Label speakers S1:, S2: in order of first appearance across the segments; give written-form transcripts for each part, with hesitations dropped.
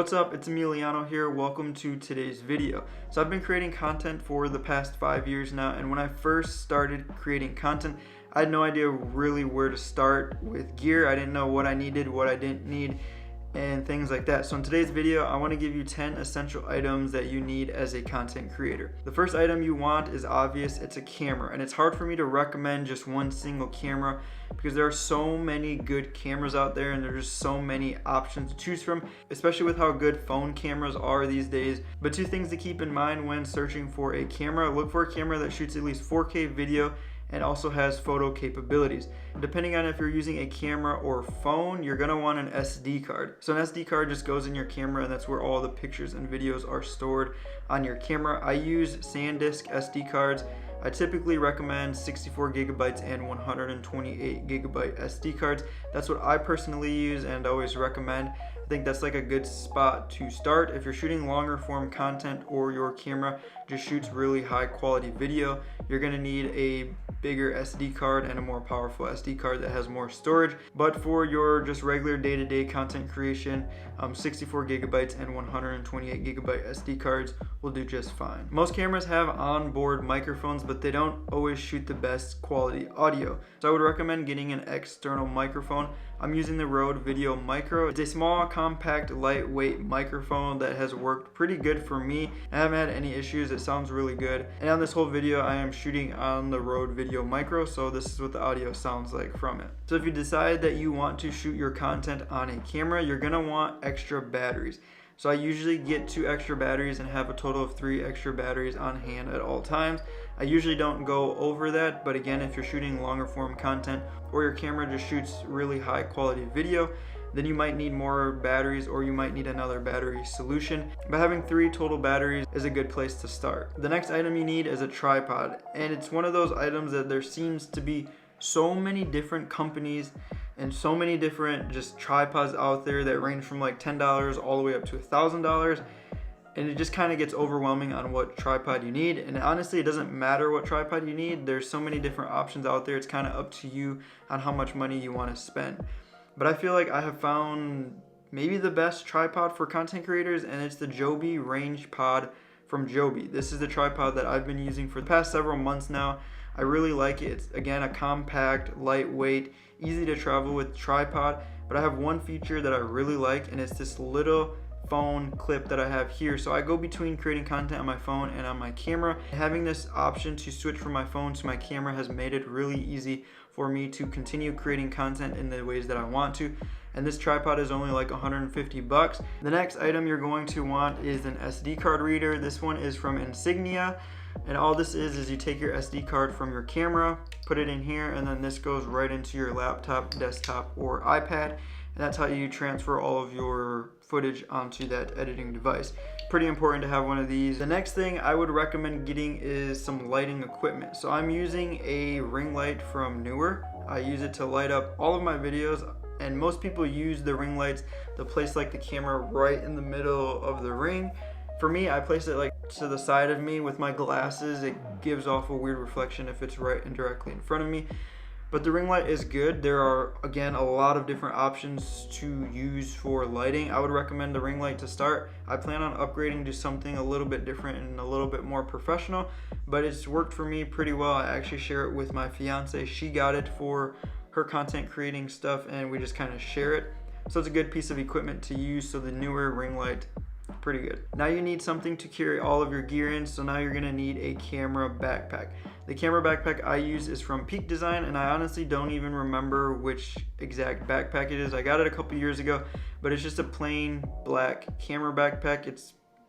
S1: What's up, it's Emiliano here. Welcome to today's video. So I've been creating content for the past 5 years now, and when I first started creating content, I had no idea really where to start with gear. I didn't know what I needed, what I didn't need, and things like that. So in today's video, I want to give you 10 essential items that you need as a content creator. The first item you want is obvious, it's a camera, and it's hard for me to recommend just one single camera because there are so many good cameras out there and there's just so many options to choose from, especially with how good phone cameras are these days. But two things to keep in mind when searching for a camera: look for a camera that shoots at least 4K video and also has photo capabilities. Depending on if you're using a camera or phone, you're gonna want an SD card. So an SD card just goes in your camera, and that's where all the pictures and videos are stored on your camera. I use SanDisk SD cards. I typically recommend 64 gigabytes and 128 gigabyte SD cards. That's what I personally use and always recommend. I think that's like a good spot to start. If you're shooting longer form content or your camera just shoots really high quality video, you're gonna need a bigger SD card and a more powerful SD card that has more storage. But for your just regular day-to-day content creation, 64 gigabytes and 128 gigabyte SD cards will do just fine. Most cameras have onboard microphones, but they don't always shoot the best quality audio. So I would recommend getting an external microphone. I'm using the Rode Video Micro. It's a small, compact, lightweight microphone that has worked pretty good for me. I haven't had any issues. It sounds really good. And on this whole video, I am shooting on the Rode Video Micro, so this is what the audio sounds like from it. So if you decide that you want to shoot your content on a camera, you're gonna want extra batteries. So I usually get 2 extra batteries and have a total of 3 extra batteries on hand at all times. I usually don't go over that, but again, if you're shooting longer form content or your camera just shoots really high quality video, then you might need more batteries or you might need another battery solution. But having 3 total batteries is a good place to start. The next item you need is a tripod, and it's one of those items that there seems to be so many different companies and so many different just tripods out there that range from like $10 all the way up to $1,000, and it just kind of gets overwhelming on what tripod you need. And honestly, it doesn't matter what tripod you need. There's so many different options out there. It's kind of up to you on how much money you want to spend. But I feel like I have found maybe the best tripod for content creators, and it's the Joby Range Pod from Joby. This is the tripod that I've been using for the past several months now. I really like it. It's again a compact, lightweight, easy to travel with tripod, but I have one feature that I really like, and it's this little phone clip that I have here. So I go between creating content on my phone and on my camera. Having this option to switch from my phone to my camera has made it really easy for me to continue creating content in the ways that I want to. And this tripod is only like 150 bucks. The next item you're going to want is an SD card reader. This one is from Insignia. And all this is you take your SD card from your camera, put it in here, and then this goes right into your laptop, desktop, or iPad. And that's how you transfer all of your footage onto that editing device. Pretty important to have one of these. The next thing I would recommend getting is some lighting equipment. So I'm using a ring light from Neewer. I use it to light up all of my videos, and most people use the ring lights to place like the camera right in the middle of the ring. For me, I place it like to the side of me with my glasses. It gives off a weird reflection if it's right and directly in front of me. But the ring light is good. There are, again, a lot of different options to use for lighting. I would recommend the ring light to start. I plan on upgrading to something a little bit different and a little bit more professional, but it's worked for me pretty well. I actually share it with my fiance. She got it for her content creating stuff, and we just kind of share it. So it's a good piece of equipment to use. So the Neewer ring light, pretty good. Now you need something to carry all of your gear in, so now you're gonna need a camera backpack. The camera backpack I use is from Peak Design, and I honestly don't even remember which exact backpack it is. I got it a couple years ago, but it's just a plain black camera backpack.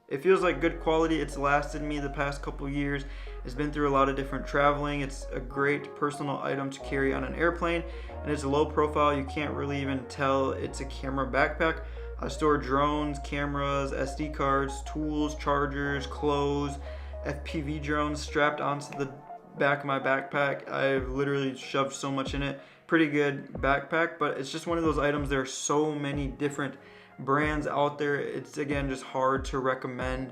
S1: It feels like good quality. It's lasted me the past couple years. It's been through a lot of different traveling. It's a great personal item to carry on an airplane, and it's low profile. You can't really even tell it's a camera backpack. I store drones, cameras, SD cards, tools, chargers, clothes, FPV drones strapped onto the back of my backpack. I've literally shoved so much in it. Pretty good backpack, but it's just one of those items. There are so many different brands out there. It's again just hard to recommend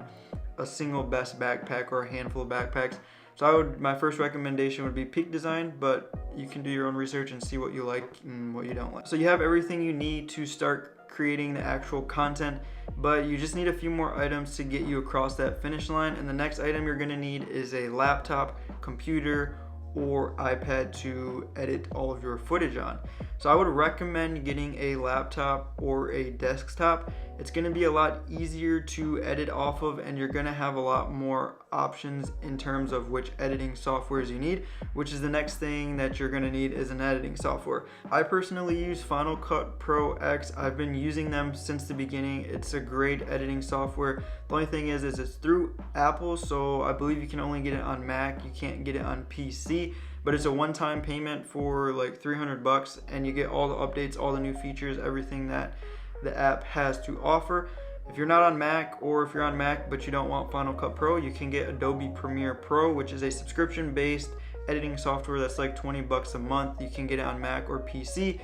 S1: a single best backpack or a handful of backpacks. So my first recommendation would be Peak Design, but you can do your own research and see what you like and what you don't like. So you have everything you need to start creating the actual content, but you just need a few more items to get you across that finish line. And the next item you're going to need is a laptop, computer, or iPad to edit all of your footage on. So I would recommend getting a laptop or a desktop. It's going to be a lot easier to edit off of, and you're going to have a lot more options in terms of which editing softwares you need, which is the next thing that you're going to need is an editing software. I personally use Final Cut Pro X. I've been using them since the beginning. It's a great editing software. The only thing is it's through Apple, so I believe you can only get it on Mac. You can't get it on PC, but it's a one-time payment for like $300, and you get all the updates, all the new features, everything that the app has to offer. If you're not on Mac, or if you're on Mac but you don't want Final Cut Pro, you can get Adobe Premiere Pro, which is a subscription-based editing software that's like $20 a month. You can get it on Mac or PC.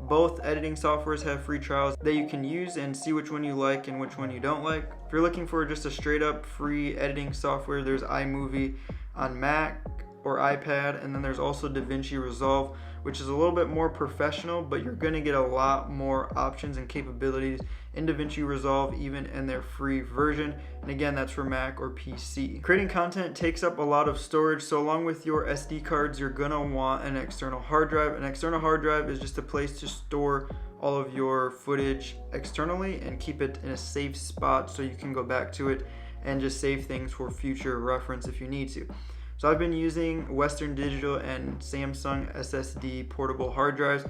S1: Both editing softwares have free trials that you can use and see which one you like and which one you don't like. If you're looking for just a straight up free editing software, there's iMovie on Mac or iPad, and then there's also DaVinci Resolve, which is a little bit more professional, but you're gonna get a lot more options and capabilities in DaVinci Resolve, even in their free version. And again, that's for Mac or PC. Creating content takes up a lot of storage, so along with your SD cards, you're gonna want an external hard drive. An external hard drive is just a place to store all of your footage externally and keep it in a safe spot so you can go back to it and just save things for future reference if you need to. So I've been using Western Digital and Samsung SSD portable hard drives.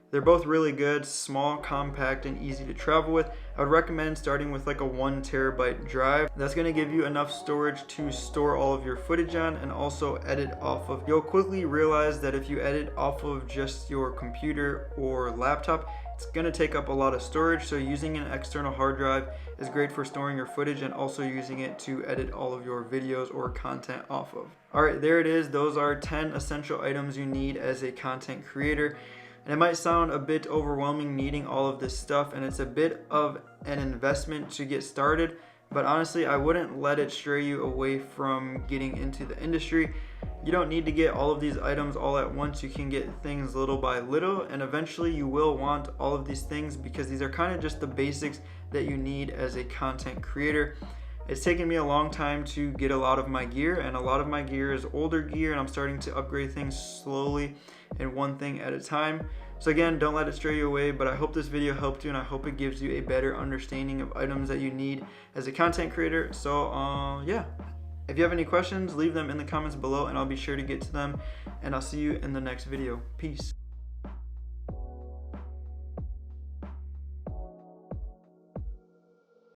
S1: They're both really good, small, compact, and easy to travel with. I would recommend starting with like a 1 terabyte drive. That's gonna give you enough storage to store all of your footage on and also edit off of. You'll quickly realize that if you edit off of just your computer or laptop, it's gonna take up a lot of storage, so using an external hard drive is great for storing your footage and also using it to edit all of your videos or content off of. All right, there it is. Those are 10 essential items you need as a content creator. And it might sound a bit overwhelming needing all of this stuff, and it's a bit of an investment to get started, but honestly, I wouldn't let it stray you away from getting into the industry. You don't need to get all of these items all at once. You can get things little by little, and eventually you will want all of these things because these are kind of just the basics that you need as a content creator. It's taken me a long time to get a lot of my gear, and a lot of my gear is older gear, and I'm starting to upgrade things slowly and one thing at a time. So again, don't let it stray you away, but I hope this video helped you, and I hope it gives you a better understanding of items that you need as a content creator. So yeah, if you have any questions, leave them in the comments below and I'll be sure to get to them, and I'll see you in the next video. Peace.